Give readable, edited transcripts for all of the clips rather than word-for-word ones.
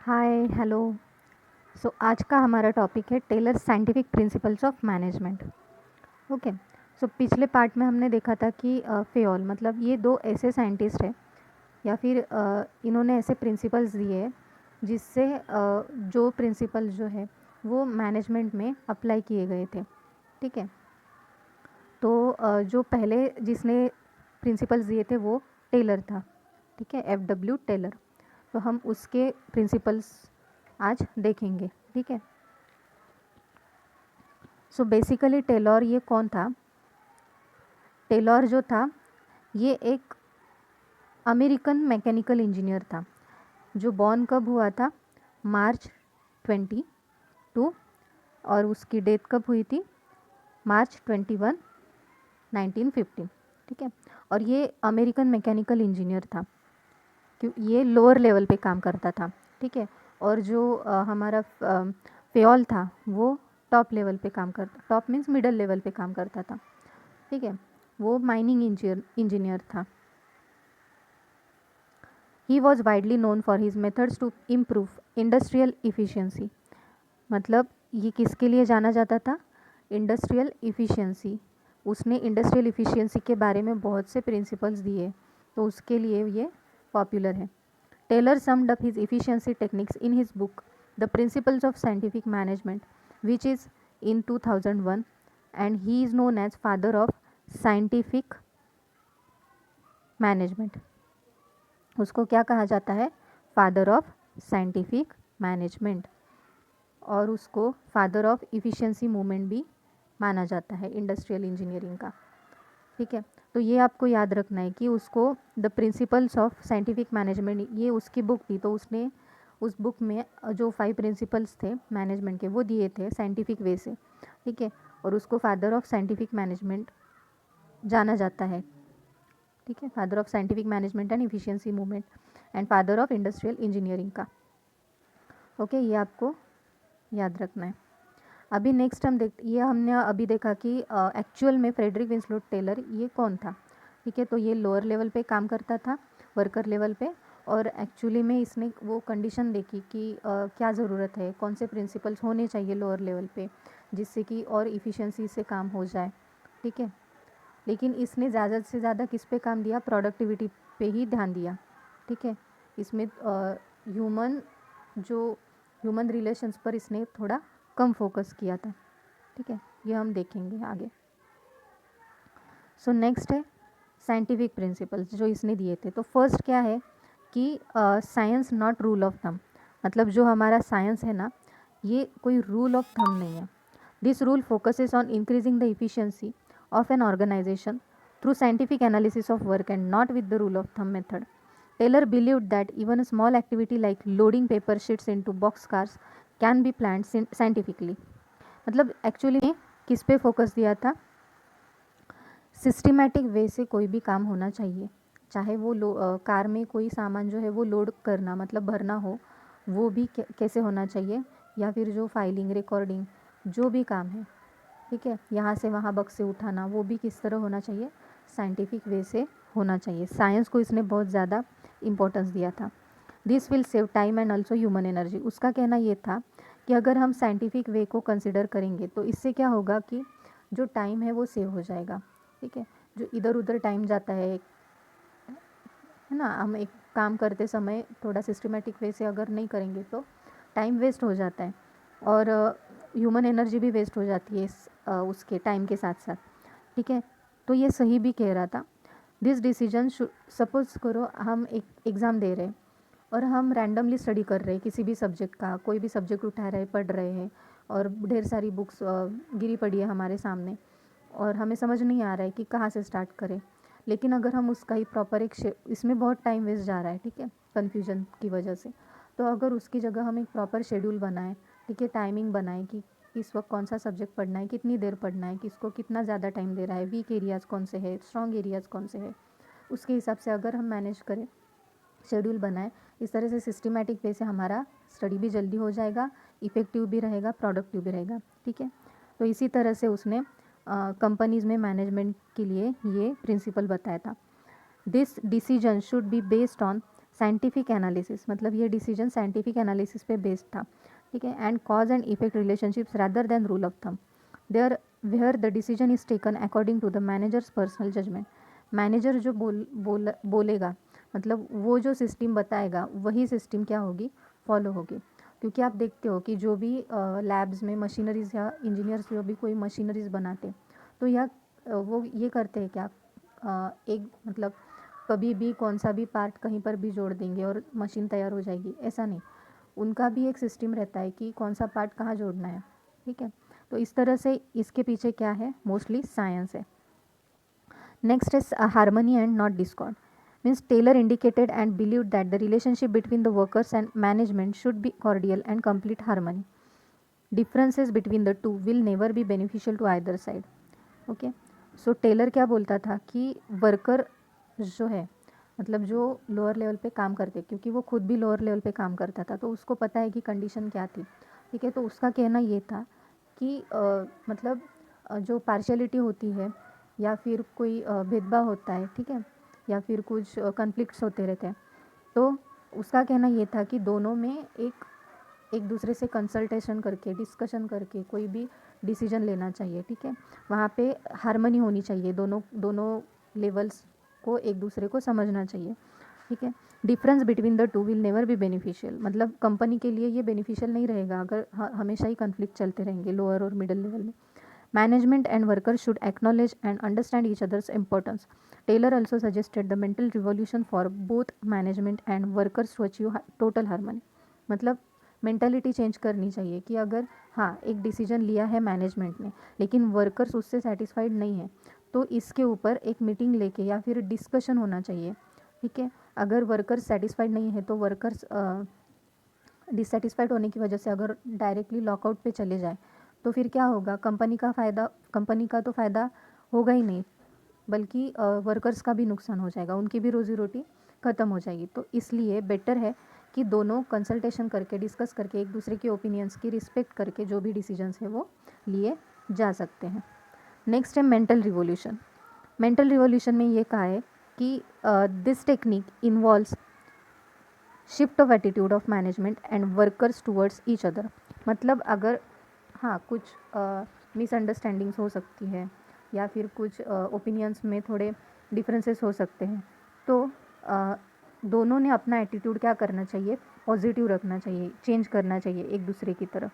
Hi hello. सो आज का हमारा टॉपिक है Taylor scientific principles of management. Okay. So पिछले पार्ट में हमने देखा था कि फेयोल मतलब ये दो ऐसे साइंटिस्ट हैं या फिर इन्होंने ऐसे प्रिंसिपल्स दिए हैं जिससे जो प्रिंसिपल जो है वो मैनेजमेंट में अप्लाई किए गए थे। ठीक है। तो जो पहले जिसने प्रिंसिपल्स दिए थे वो टेलर था। ठीक है, F.W. टेलर। तो हम उसके प्रिंसिपल्स आज देखेंगे। ठीक है। सो बेसिकली टेलर ये कौन था? टेलर जो था ये एक अमेरिकन मैकेनिकल इंजीनियर था जो बॉर्न कब हुआ था? मार्च 22। और उसकी डेथ कब हुई थी? मार्च 21, 1915। ठीक है। और ये अमेरिकन मैकेनिकल इंजीनियर था क्यों ये लोअर लेवल पे काम करता था। ठीक है। और जो हमारा फेयोल था वो टॉप लेवल पे काम करता, टॉप मीन्स मिडल लेवल पे काम करता था। ठीक है। वो माइनिंग इंजीनियर था। He was widely known for his methods to improve industrial efficiency. मतलब ये किसके लिए जाना जाता था? Industrial efficiency. उसने इंडस्ट्रियल इफ़िशियंसी के बारे में बहुत से प्रिंसिपल्स दिए, तो उसके लिए ये पॉपुलर है। Taylor summed up his efficiency techniques in his book the principles of scientific management which is in 2001 and he is known as father of scientific management. उसको क्या कहा जाता है? Father of scientific management. और उसको father of efficiency movement भी माना जाता है इंडस्ट्रियल इंजीनियरिंग का। ठीक है। तो ये आपको याद रखना है कि उसको the principles of scientific management ये उसकी बुक थी, तो उसने उस बुक में जो 5 प्रिंसिपल्स थे मैनेजमेंट के वो दिए थे साइंटिफिक वे से। ठीक है। और उसको फादर ऑफ साइंटिफिक मैनेजमेंट जाना जाता है। ठीक है, father of scientific management and efficiency movement and father of industrial engineering का। ओके, ये आपको याद रखना है। अभी नेक्स्ट हम ये हमने अभी देखा कि एक्चुअल में फ्रेडरिक विंसलोट टेलर ये कौन था। ठीक है। तो ये लोअर लेवल पे काम करता था, वर्कर लेवल पे। और एक्चुअली में इसने वो कंडीशन देखी कि क्या ज़रूरत है, कौन से प्रिंसिपल्स होने चाहिए लोअर लेवल पे जिससे कि और इफ़िशियंसी से काम हो जाए। ठीक है। लेकिन इसने ज़्यादा से ज़्यादा किस पे काम दिया? प्रोडक्टिविटी पे ही ध्यान दिया। ठीक है। इसमें ह्यूमन जो ह्यूमन रिलेशंस पर इसने थोड़ा कम फोकस किया था। ठीक है, ये हम देखेंगे आगे। सो नेक्स्ट है साइंटिफिक प्रिंसिपल्स जो इसने दिए थे। तो फर्स्ट क्या है कि science not rule of thumb. मतलब जो हमारा साइंस है ना, ये कोई रूल ऑफ थंब नहीं है। This rule focuses on increasing the efficiency of an organization through scientific analysis of work and not with the rule of thumb method. Taylor believed that even a small activity like loading paper sheets into boxcars can be planned scientifically. मतलब actually में किस पे focus दिया था? Systematic way से कोई भी काम होना चाहिए, चाहे वो कार में कोई सामान जो है वो लोड करना मतलब भरना हो, वो भी कैसे होना चाहिए, या फिर जो फाइलिंग रिकॉर्डिंग जो भी काम है, ठीक है, यहाँ से वहाँ बक्से उठाना, वो भी किस तरह होना चाहिए? साइंटिफिक वे से होना चाहिए। साइंस को इसने बहुत ज़्यादा इम्पोर्टेंस दिया था। This will save time and also human energy. उसका कहना ये था कि अगर हम साइंटिफिक वे को कंसिडर करेंगे तो इससे क्या होगा कि जो टाइम है वो सेव हो जाएगा। ठीक है। जो इधर उधर टाइम जाता है ना, हम एक काम करते समय थोड़ा सिस्टमेटिक वे से अगर नहीं करेंगे तो टाइम वेस्ट हो जाता है और ह्यूमन एनर्जी भी वेस्ट हो जाती है उसके टाइम के साथ साथ। ठीक है। तो ये सही भी कह रहा था। दिस डिसीजन सपोज करो हम एक एग्ज़ाम दे रहे हैं और हम रैंडमली स्टडी कर रहे हैं किसी भी सब्जेक्ट का, कोई भी सब्जेक्ट उठा रहे पढ़ रहे हैं और ढेर सारी बुक्स गिरी पड़ी है हमारे सामने और हमें समझ नहीं आ रहा है कि कहाँ से स्टार्ट करें। लेकिन अगर हम उसका ही प्रॉपर इसमें बहुत टाइम वेस्ट जा रहा है, ठीक है, कन्फ्यूजन की वजह से। तो अगर उसकी जगह हम एक प्रॉपर शेड्यूल बनाएं, ठीक है, टाइमिंग बनाएं कि इस वक्त कौन सा सब्जेक्ट पढ़ना है, कितनी देर पढ़ना है, किसको कितना ज़्यादा टाइम दे रहा है, वीक एरियाज़ कौन से है, स्ट्रॉन्ग एरियाज़ कौन से है, उसके हिसाब से अगर हम मैनेज करें, शेड्यूल बनाएं, इस तरह से सिस्टमेटिक वे से हमारा स्टडी भी जल्दी हो जाएगा, इफ़ेक्टिव भी रहेगा, प्रोडक्टिव भी रहेगा। ठीक है। तो इसी तरह से उसने कंपनीज़ में मैनेजमेंट के लिए ये प्रिंसिपल बताया था। This decision should be based on scientific analysis, मतलब ये डिसीजन साइंटिफिक एनालिसिस पे बेस्ड था, ठीक है, and cause and effect relationships rather than rule of thumb, there where the decision is taken according to the managers personal judgement. Manager जो बोलेगा, मतलब वो जो सिस्टम बताएगा वही सिस्टम क्या होगी, फॉलो होगी। क्योंकि आप देखते हो कि जो भी लैब्स में मशीनरीज या इंजीनियर्स जो भी कोई मशीनरीज बनाते, तो या वो ये करते हैं क्या, एक मतलब कभी भी कौन सा भी पार्ट कहीं पर भी जोड़ देंगे और मशीन तैयार हो जाएगी, ऐसा नहीं। उनका भी एक सिस्टम रहता है कि कौन सा पार्ट कहाँ जोड़ना है, ठीक है। तो इस तरह से इसके पीछे क्या है, मोस्टली साइंस है। Next is harmony and not Discord, means Taylor indicated and believed that the relationship between the workers and management should be cordial and complete harmony. Differences between the two will never be beneficial to either side. Okay, so Taylor क्या बोलता था कि worker जो है, मतलब जो lower level पे काम करते, क्योंकि वो खुद भी लोअर लेवल पे काम करता था, तो उसको पता है कि कंडीशन क्या थी, ठीक है। तो उसका कहना ये था कि मतलब जो पार्शियलिटी होती है या फिर कोई भेदभाव होता है, ठीक है, या फिर कुछ कन्फ्लिक्ट्स होते रहते हैं, तो उसका कहना ये था कि दोनों में एक दूसरे से कंसल्टेशन करके, डिस्कशन करके कोई भी डिसीजन लेना चाहिए, ठीक है। वहाँ पे हार्मनी होनी चाहिए, दोनों लेवल्स को एक दूसरे को समझना चाहिए, ठीक है। Difference between the two will never be beneficial, मतलब कंपनी के लिए ये बेनिफिशियल नहीं रहेगा अगर हमेशा ही कन्फ्लिक्ट चलते रहेंगे लोअर और मिडिल लेवल में। Management and worker should acknowledge and understand each others importance. Taylor also suggested the mental revolution for both management and workers to achieve total harmony. मतलब मेंटालिटी चेंज करनी चाहिए कि अगर हाँ एक डिसीजन लिया है मैनेजमेंट ने, लेकिन वर्कर्स उससे सेटिस्फाइड नहीं है, तो इसके ऊपर एक मीटिंग लेके या फिर डिस्कशन होना चाहिए, ठीक है। अगर वर्कर्स सेटिस्फाइड नहीं है तो वर्कर्स डिससेटिस्फाइड होने की वजह से अगर डायरेक्टली लॉकआउट पे चले जाए, तो फिर क्या होगा, कंपनी का तो फ़ायदा होगा ही नहीं, बल्कि वर्कर्स का भी नुकसान हो जाएगा, उनकी भी रोज़ी रोटी ख़त्म हो जाएगी। तो इसलिए बेटर है कि दोनों कंसल्टेशन करके, डिस्कस करके, एक दूसरे के ओपिनियंस की रिस्पेक्ट करके जो भी डिसीजंस है वो लिए जा सकते हैं। नेक्स्ट है मेंटल रिवॉल्यूशन। मेंटल रिवॉल्यूशन में ये कहा है कि this technique involves shift of attitude of management and workers towards each other. मतलब अगर हाँ कुछ मिसअंडरस्टैंडिंग्स हो सकती है या फिर कुछ ओपिनियंस में थोड़े डिफरेंसेस हो सकते हैं, तो दोनों ने अपना एटीट्यूड क्या करना चाहिए, पॉजिटिव रखना चाहिए, चेंज करना चाहिए एक दूसरे की तरफ,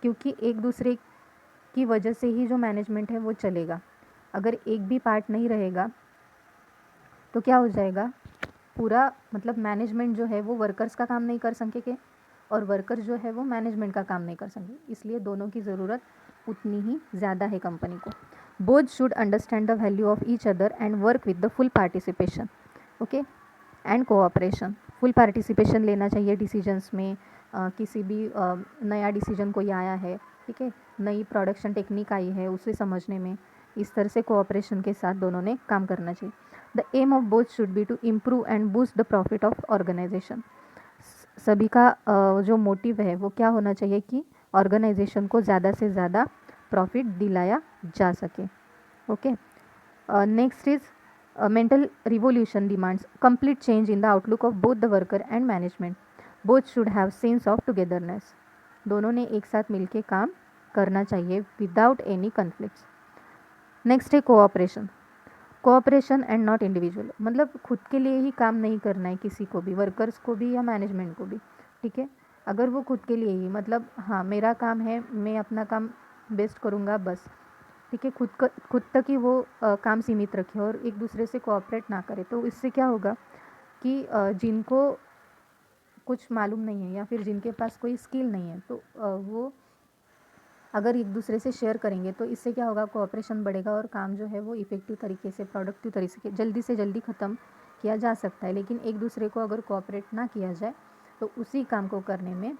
क्योंकि एक दूसरे की वजह से ही जो मैनेजमेंट है वो चलेगा। अगर एक भी पार्ट नहीं रहेगा तो क्या हो जाएगा, पूरा मतलब मैनेजमेंट जो है वो वर्कर्स का काम नहीं कर सकेंगे और वर्कर जो है वो मैनेजमेंट का काम नहीं कर सकेंगे, इसलिए दोनों की ज़रूरत उतनी ही ज़्यादा है कंपनी को। Both should understand the value of each other and work with the full participation, okay, and cooperation. Full participation लेना चाहिए डिसीजंस में, किसी भी नया डिसीजन कोई आया है, ठीक है, नई प्रोडक्शन टेक्निक आई है, उसे समझने में इस तरह से कोऑपरेशन के साथ दोनों ने काम करना चाहिए। The aim of both should be to improve and boost the profit of organisation. सभी का जो मोटिव है वो क्या होना चाहिए कि ऑर्गेनाइजेशन को ज़्यादा से ज़्यादा प्रॉफिट दिलाया जा सके, okay. Next is mental revolution demands complete change in the outlook of both the worker and management. Both should have sense of togetherness. दोनों ने एक साथ मिलके काम करना चाहिए विदाउट एनी कन्फ्लिक्ट्स। नेक्स्ट है cooperation. Cooperation and not individual, मतलब खुद के लिए ही काम नहीं करना है किसी को भी, वर्कर्स को भी या मैनेजमेंट को भी, ठीक है। अगर वो खुद के लिए ही, मतलब हाँ मेरा काम है, मैं अपना काम बेस्ट करूँगा बस, ठीक है, खुद तक ही वो काम सीमित रखे और एक दूसरे से कोऑपरेट ना करे, तो इससे क्या होगा कि जिनको कुछ मालूम नहीं है या फिर जिनके पास कोई स्किल नहीं है, तो वो अगर एक दूसरे से शेयर करेंगे तो इससे क्या होगा, कोऑपरेशन बढ़ेगा और काम जो है वो इफ़ेक्टिव तरीके से, प्रोडक्टिव तरीके से जल्दी ख़त्म किया जा सकता है। लेकिन एक दूसरे को अगर कोऑपरेट ना किया जाए तो उसी काम को करने में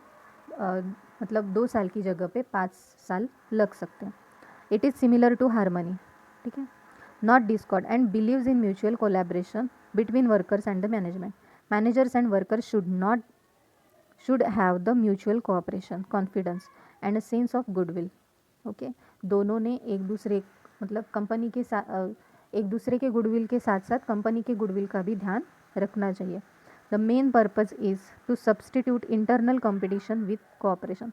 मतलब 2 साल की जगह पे 5 साल लग सकते हैं। It is similar to harmony, ठीक है, not discord, and believes in mutual collaboration between workers and the management. Managers and workers should have the mutual cooperation, confidence and a sense of goodwill, okay. दोनों ने एक दूसरे, मतलब company के साथ एक दूसरे के गुडविल के साथ साथ कंपनी के गुडविल का भी ध्यान रखना चाहिए। The main purpose is to substitute internal competition with cooperation.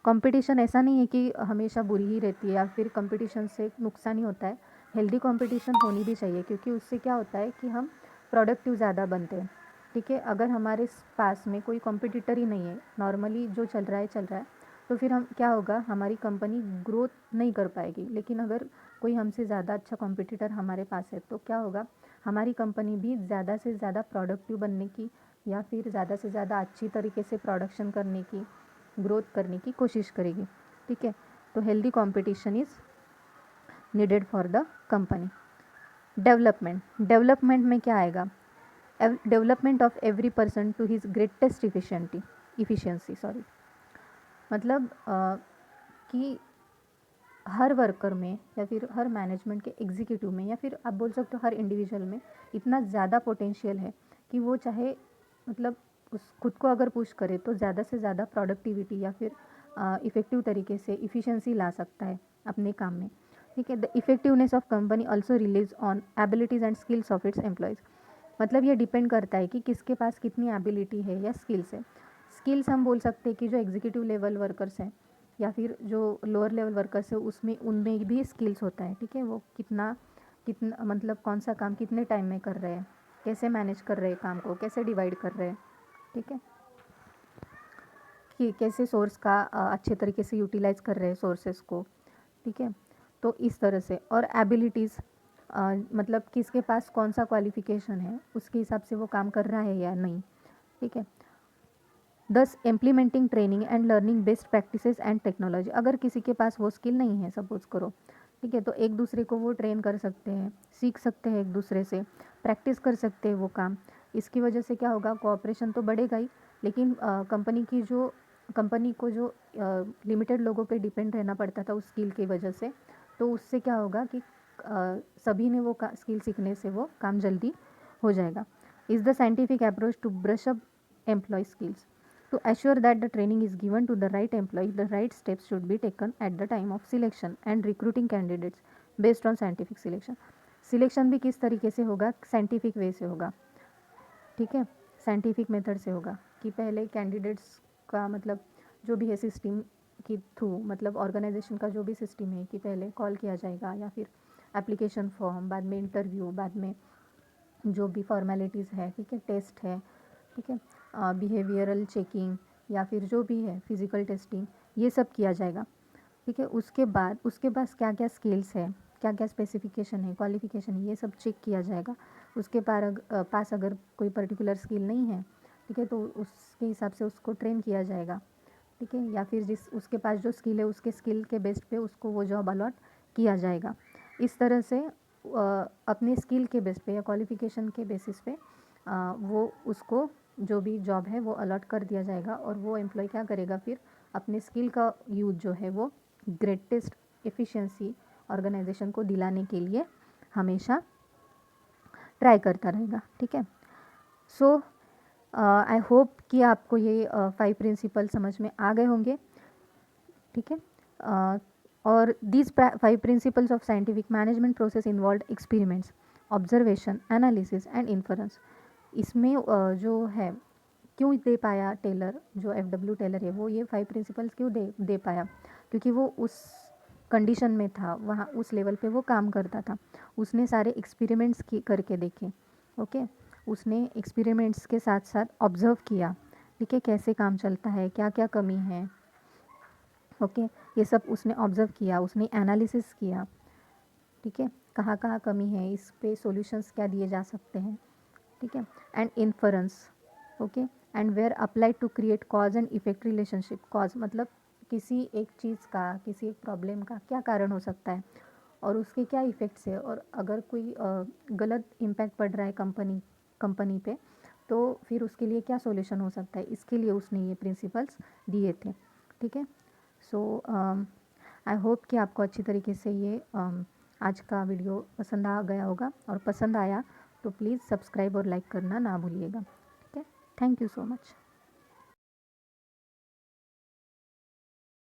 Competition ऐसा नहीं है कि हमेशा बुरी ही रहती है या फिर कंपटीशन से नुकसान ही होता है। हेल्दी कंपटीशन होनी भी चाहिए, क्योंकि उससे क्या होता है कि हम प्रोडक्टिव ज़्यादा बनते हैं। ठीक है, अगर हमारे पास में कोई कॉम्पिटिटर ही नहीं है, नॉर्मली जो चल रहा है, तो फिर हम क्या होगा, हमारी कंपनी ग्रोथ नहीं कर पाएगी। लेकिन अगर कोई हमसे ज़्यादा अच्छा कॉम्पिटिटर हमारे पास है तो क्या होगा, हमारी कंपनी भी ज़्यादा से ज़्यादा प्रोडक्टिव बनने की या फिर ज़्यादा से ज़्यादा अच्छी तरीके से प्रोडक्शन करने की, ग्रोथ करने की कोशिश करेगी। ठीक है, तो healthy competition is needed for the company. Development में क्या आएगा, development of every person to his greatest efficiency मतलब कि हर वर्कर में या फिर हर मैनेजमेंट के एग्जीक्यूटिव में या फिर आप बोल सकते हो हर इंडिविजुअल में इतना ज़्यादा पोटेंशियल है कि वो चाहे मतलब उस खुद को अगर पुश करे तो ज़्यादा से ज़्यादा प्रोडक्टिविटी या फिर इफ़ेक्टिव तरीके से इफ़िशिएंसी ला सकता है अपने काम में। ठीक है, the effectiveness of company also release on abilities and skills of its employees. मतलब ये डिपेंड करता है कि किसके पास कितनी एबिलिटी है या स्किल्स है। स्किल्स हम बोल सकते हैं कि जो एग्जीक्यूटिव लेवल वर्कर्स हैं या फिर जो लोअर लेवल वर्कर्स है उसमें उनमें भी स्किल्स होता है। ठीक है, वो कितना कितना मतलब कौन सा काम कितने टाइम में कर रहे हैं, कैसे मैनेज कर रहे हैं काम को, कैसे डिवाइड कर रहे हैं। ठीक है, कि कैसे सोर्स का अच्छे तरीके से यूटिलाइज कर रहे हैं सोर्सेस को। ठीक है, तो इस तरह से। और एबिलिटीज़ मतलब किसके पास कौन सा क्वालिफिकेशन है उसके हिसाब से वो काम कर रहा है या नहीं। ठीक है, दस implementing training and learning best practices and technology. अगर किसी के पास वो स्किल नहीं है सपोज करो, ठीक है, तो एक दूसरे को वो ट्रेन कर सकते हैं, सीख सकते हैं एक दूसरे से, प्रैक्टिस कर सकते हैं वो काम। इसकी वजह से क्या होगा, कोऑपरेशन तो बढ़ेगा ही, लेकिन कंपनी को जो लिमिटेड लोगों पे डिपेंड रहना पड़ता था उस स्किल की वजह से, तो उससे क्या होगा कि सभी ने वो स्किल सीखने से वो काम जल्दी हो जाएगा। Is the scientific approach to brush up employ skills. To assure that the training is given to the right employee, the right steps should be taken at the time of selection and recruiting candidates based on scientific selection. Selection भी किस तरीके से होगा, scientific way से होगा। ठीक है, scientific method से होगा कि पहले कैंडिडेट्स का मतलब जो भी है सिस्टम के थ्रू, मतलब ऑर्गेनाइजेशन का जो भी सिस्टम है कि पहले कॉल किया जाएगा या फिर एप्लीकेशन फॉर्म, बाद में इंटरव्यू, बाद में जो भी फॉर्मेलिटीज़ है, ठीक है, टेस्ट है, ठीक है, बिहेवियरल चेकिंग या फिर जो भी है फिज़िकल टेस्टिंग, ये सब किया जाएगा। ठीक है, उसके बाद क्या क्या स्किल्स है, क्या क्या स्पेसिफिकेशन है, क्वालिफिकेशन है, ये सब चेक किया जाएगा। उसके पास अगर कोई पर्टिकुलर स्किल नहीं है, ठीक है, तो उसके हिसाब से उसको ट्रेन किया जाएगा। ठीक है, या फिर जिस उसके पास जो स्किल है उसके स्किल के बेस पे उसको वो जॉब अलॉट किया जाएगा। इस तरह से अपने स्किल के बेस पे या क्वालिफिकेशन के बेसिस पे वो उसको जो भी जॉब है वो अलॉट कर दिया जाएगा, और वो एम्प्लॉय क्या करेगा, फिर अपने स्किल का यूज जो है वो ग्रेटेस्ट एफिशिएंसी ऑर्गेनाइजेशन को दिलाने के लिए हमेशा ट्राई करता रहेगा। ठीक है, सो आई होप कि आपको ये 5 प्रिंसिपल समझ में आ गए होंगे। ठीक है, और these 5 principles of scientific management process involve experiments, observation, analysis and inference. इसमें जो है क्यों दे पाया टेलर, जो FW टेलर है वो ये 5 प्रिंसिपल्स क्यों दे पाया, क्योंकि वो उस कंडीशन में था, वहाँ उस लेवल पे वो काम करता था। उसने सारे एक्सपेरिमेंट्स करके देखे। ओके, उसने एक्सपेरिमेंट्स के साथ साथ ऑब्जर्व किया, ठीक है, कैसे काम चलता है, क्या क्या कमी है। ओके, ये सब उसने ऑब्जर्व किया, उसने एनालिसिस किया। ठीक है, कहाँ कहाँ कमी है, इस पे सॉल्यूशंस क्या दिए जा सकते हैं। ठीक है, and inference. Okay, and were applied to create cause and effect relationship. Cause मतलब किसी एक चीज़ का, किसी एक प्रॉब्लम का क्या कारण हो सकता है और उसके क्या इफ़ेक्ट्स है, और अगर कोई गलत इम्पैक्ट पड़ रहा है कंपनी पे, तो फिर उसके लिए क्या सॉल्यूशन हो सकता है, इसके लिए उसने ये प्रिंसिपल्स दिए थे। ठीक है, सो आई होप कि आपको अच्छी तरीके से ये आज का वीडियो पसंद आ गया होगा, और पसंद आया तो प्लीज़ सब्सक्राइब और लाइक करना ना भूलिएगा। ठीक है, थैंक यू सो मच।